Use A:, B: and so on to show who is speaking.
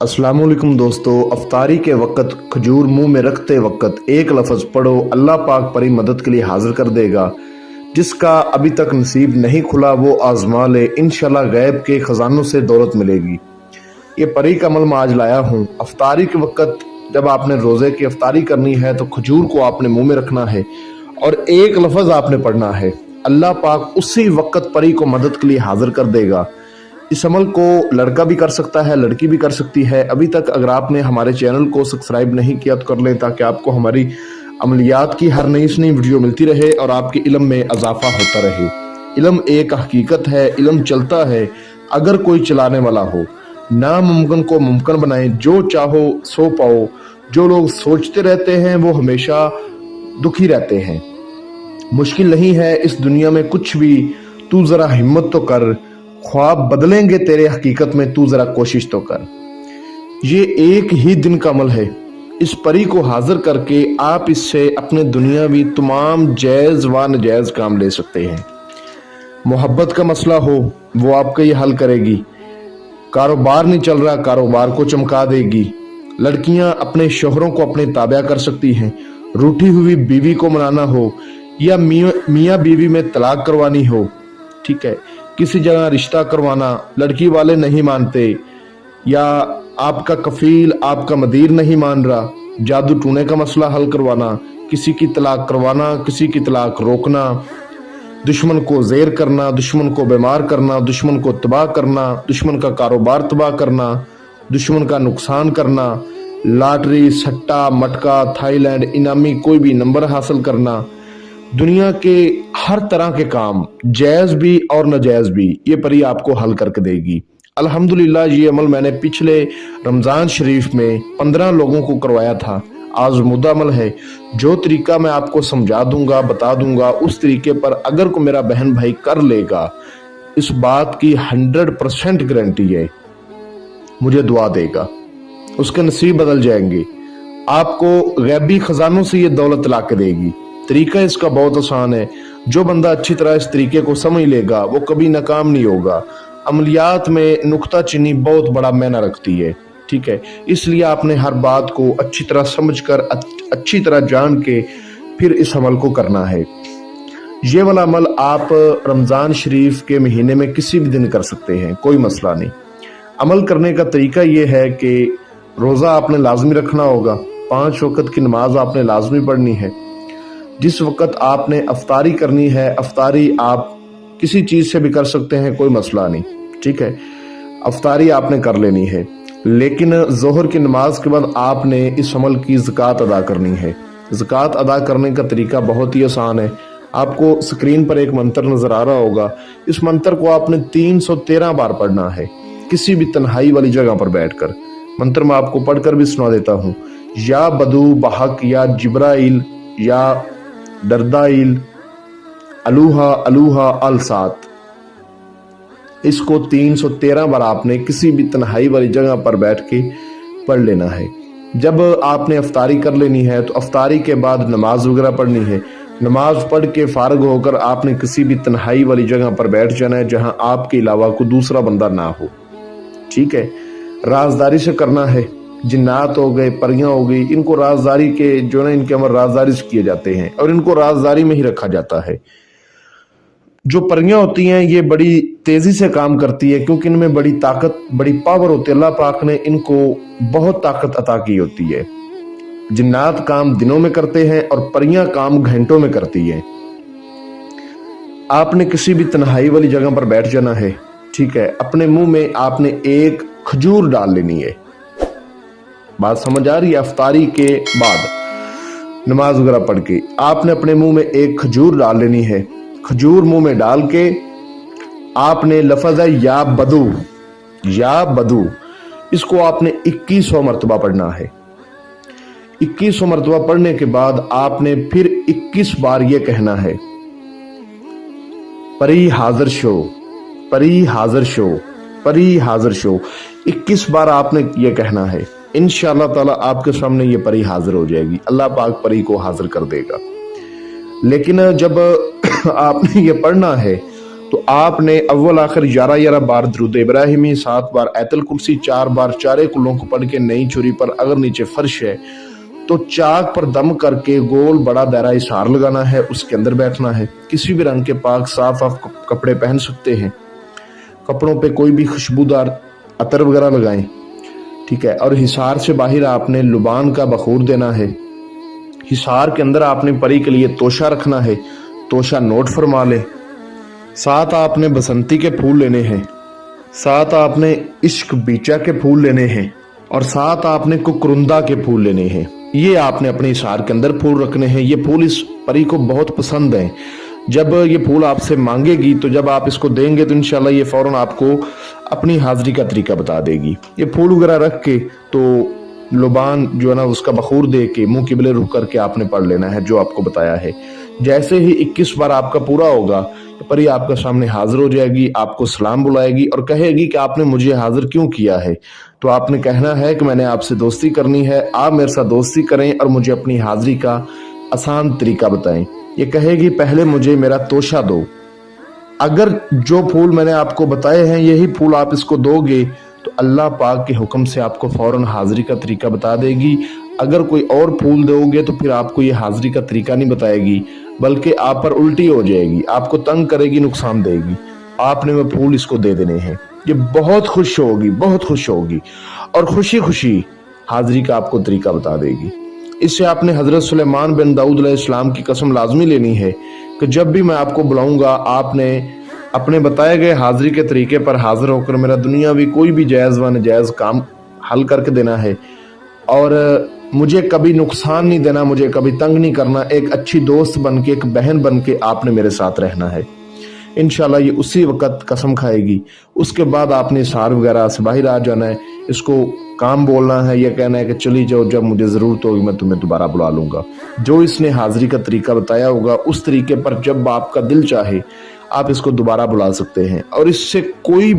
A: अस्सलाम वालेकुम दोस्तों, अफ्तारी के वक़्त खजूर मुंह में रखते वक़्त एक लफ्ज़ पढ़ो, अल्लाह पाक परी मदद के लिए हाजिर कर देगा। जिसका अभी तक नसीब नहीं खुला वो आज़मा ले, इंशाल्लाह गैब के ख़जानों से दौलत मिलेगी। ये परी का अमल मैं आज लाया हूँ। अफ्तारी के वक़्त जब आपने रोज़े की अफ्तारी करनी है तो खजूर को आपने मुँह में रखना है और एक लफ्ज़ आपने पढ़ना है। अल्लाह पाक उसी वक़्त परी को मदद के लिए हाजिर कर देगा। इस अमल को लड़का भी कर सकता है, लड़की भी कर सकती है। अभी तक अगर आपने हमारे चैनल को सब्सक्राइब नहीं किया तो कर लें, ताकि आपको हमारी अमलियात की हर नई से नई वीडियो मिलती रहे और आपके इल्म में इजाफा होता रहे। इल्म एक हकीकत है, इल्म चलता है अगर कोई चलाने वाला हो। नामुमकिन को मुमकिन बनाएं, जो चाहो सो पाओ। जो लोग सोचते रहते हैं वो हमेशा दुखी रहते हैं। मुश्किल नहीं है इस दुनिया में कुछ भी, तू जरा हिम्मत तो कर। ख्वाब बदलेंगे तेरे, हकीकत में तू जरा कोशिश तो कर। ये एक ही दिन का अमल है। इस परी को हाजिर करके आप इससे अपने दुनियावी तमाम जायज़ व नाजायज़ काम ले सकते हैं। मोहब्बत का मसला हो वो आपका ये हल करेगी। कारोबार नहीं चल रहा, कारोबार को चमका देगी। लड़कियां अपने शोहरों को अपने ताबा कर सकती हैं। रूठी हुई बीवी को मनाना हो या मियाँ बीवी में तलाक करवानी हो, ठीक है, किसी जगह रिश्ता करवाना, लड़की वाले नहीं मानते या आपका कफील आपका मदीर नहीं मान रहा, जादू टूने का मसला हल करवाना, किसी की तलाक करवाना, किसी की तलाक रोकना, दुश्मन को ज़ेर करना, दुश्मन को बीमार करना, दुश्मन को तबाह करना, दुश्मन का कारोबार तबाह करना, दुश्मन का नुकसान करना, लॉटरी सट्टा मटका थाईलैंड इनामी कोई भी नंबर हासिल करना, दुनिया के हर तरह के काम जायज़ भी और नाजायज़ भी ये परी आपको हल करके देगी। अल्हम्दुलिल्लाह ये अमल मैंने पिछले रमज़ान शरीफ में 15 लोगों को करवाया था। आज़मुदा अमल है। जो तरीका मैं आपको समझा दूंगा, बता दूंगा, उस तरीके पर अगर को मेरा बहन भाई कर लेगा, इस बात की 100% गारंटी है, मुझे दुआ देगा, उसके नसीब बदल जाएंगे। आपको गैबी खजानों से ये दौलत ला के देगी। तरीका इसका बहुत आसान है। जो बंदा अच्छी तरह इस तरीके को समझ लेगा वो कभी नाकाम नहीं होगा। अमलियात में नुक्ता चीनी बहुत बड़ा मायना रखती है, ठीक है। इसलिए आपने हर बात को अच्छी तरह समझकर, अच्छी तरह जान के फिर इस अमल को करना है। ये वाला अमल आप रमज़ान शरीफ के महीने में किसी भी दिन कर सकते हैं, कोई मसला नहीं। अमल करने का तरीका ये है कि रोज़ा आपने लाजमी रखना होगा, 5 वक्त की नमाज आपने लाजमी पढ़नी है। जिस वक्त आपने अफ्तारी करनी है, अफ्तारी आप किसी चीज़ से भी कर सकते हैं, कोई मसला नहीं, ठीक है। अफ्तारी आपने कर लेनी है, लेकिन ज़ोहर की नमाज के बाद आपने इस अमल की ज़कात अदा करनी है। ज़कात अदा करने का तरीका बहुत ही आसान है। आपको स्क्रीन पर एक मंत्र नज़र आ रहा होगा। इस मंत्र को आपने 313 बार पढ़ना है, किसी भी तन्हाई वाली जगह पर बैठकर। मंत्र मैं आपको पढ़कर भी सुना देता हूँ। या बदू बहक या जिब्राइल या दरदाइल अलूहा अलूहा अल सात। इसको 313 बार आपने किसी भी तन्हाई वाली जगह पर बैठ के पढ़ लेना है। जब आपने अफ्तारी कर लेनी है तो अफ्तारी के बाद नमाज वगैरह पढ़नी है। नमाज पढ़ के फारग होकर आपने किसी भी तन्हाई वाली जगह पर बैठ जाना है जहां आपके अलावा कोई दूसरा बंदा ना हो, ठीक है। राजदारी से करना है। जिन्नात हो गए, परियां हो गई, इनको राजदारी के जो ना इनके अमर राजदारी से किए जाते हैं और इनको राजदारी में ही रखा जाता है। जो परियां होती हैं ये बड़ी तेजी से काम करती है, क्योंकि इनमें बड़ी ताकत, बड़ी पावर होती है। अल्लाह पाक ने इनको बहुत ताकत अता की होती है। जिन्नात काम दिनों में करते हैं और परियां काम घंटों में करती है। आपने किसी भी तन्हाई वाली जगह पर बैठ जाना है, ठीक है। अपने मुंह में आपने एक खजूर डाल लेनी है। बात समझ आ रही है? अफ्तारी के बाद नमाज वगैरह पढ़ के आपने अपने मुंह में एक खजूर डाल लेनी है। खजूर मुंह में डाल के आपने लफ्ज़ है या बदू, या बदू, इसको आपने 2100 मरतबा पढ़ना है। 2100 मरतबा पढ़ने के बाद आपने फिर 21 बार ये कहना है, परी हाजिर शो, परी हाजिर शो, परी हाजिर शो। 21 बार आपने ये कहना है। इंशाअल्लाह ताला आपके सामने ये परी हाजिर हो जाएगी। अल्लाह पाक परी को हाजिर कर देगा। लेकिन जब आपने ये पढ़ना है तो आपने अव्वल आखिर 11 बार दरूद इब्राहिमी, 7 बार आयतुल कुर्सी, 4 बार चारे कुलों को पढ़ के नई छुरी पर, अगर नीचे फर्श है तो चाक पर दम करके गोल बड़ा दायरा इशार लगाना है, उसके अंदर बैठना है। किसी भी रंग के पाक साफ कपड़े पहन सकते हैं, कपड़ों पे कोई भी खुशबूदार अतर वगैरह लगाएं, ठीक है। और हिसार से बाहर आपने लुबान का बखूर देना है। हिसार के अंदर आपने परी के लिए तोशा रखना है, तोशा नोट फरमा ले। साथ आपने बसंती के फूल लेने हैं, साथ आपने इश्क बीचा के फूल लेने हैं, और साथ आपने कुकरुंदा के फूल लेने हैं। ये आपने अपने हिसार के अंदर फूल रखने हैं। ये फूल इस परी को बहुत पसंद हैं। जब ये फूल आपसे मांगेगी तो जब आप इसको देंगे तो इंशाल्लाह ये फौरन आपको अपनी हाजिरी का तरीका बता देगी। ये फूल वगैरह रख के तो लुबान जो है ना उसका बखूर दे के मुंह किबले रुख करके आपने पढ़ लेना है जो आपको बताया है। जैसे ही 21 बार आपका पूरा होगा, परी आपके सामने हाजिर हो जाएगी, आपको सलाम बुलाएगी और कहेगी कि आपने मुझे हाजिर क्यों किया है। तो आपने कहना है कि मैंने आपसे दोस्ती करनी है, आप मेरे साथ दोस्ती करें और मुझे अपनी हाजिरी का आसान तरीका बताएं। ये कहेगी पहले मुझे मेरा तोशा दो। अगर जो फूल मैंने आपको बताए हैं यही फूल आप इसको दोगे तो अल्लाह पाक के हुक्म से आपको फौरन हाजिरी का तरीका बता देगी। अगर कोई और फूल दोगे तो फिर आपको ये हाजिरी का तरीका नहीं बताएगी, बल्कि आप पर उल्टी हो जाएगी, आपको तंग करेगी, नुकसान देगी। आपने वो फूल इसको दे देने हैं। ये बहुत खुश होगी, बहुत खुश होगी और खुशी खुशी हाजिरी का आपको तरीका बता देगी। इससे आपने हजरत सुलेमान बिन दाऊद अलैहिस्सलाम की कसम लाजमी लेनी है कि जब भी मैं आपको बुलाऊंगा आपने अपने बताए गए हाजिरी के तरीके पर हाजिर होकर मेरा दुनियावी कोई भी जायज़ व नाजायज़ काम हल करके देना है और मुझे कभी नुकसान नहीं देना, मुझे कभी तंग नहीं करना। एक अच्छी दोस्त बन के, एक बहन बन के आपने मेरे साथ रहना है। इंशाल्लाह ये उसी वक्त कसम खाएगी। उसके बाद आपने सार वगैरह से बाहर आ जाना है, इसको काम बोलना है, यह कहना है कि चली जाओ, जब मुझे ज़रूरत होगी मैं तुम्हें दोबारा बुला लूँगा। जो इसने हाजिरी का तरीका बताया होगा उस तरीके पर जब आपका दिल चाहे आप इसको दोबारा बुला सकते हैं और इससे कोई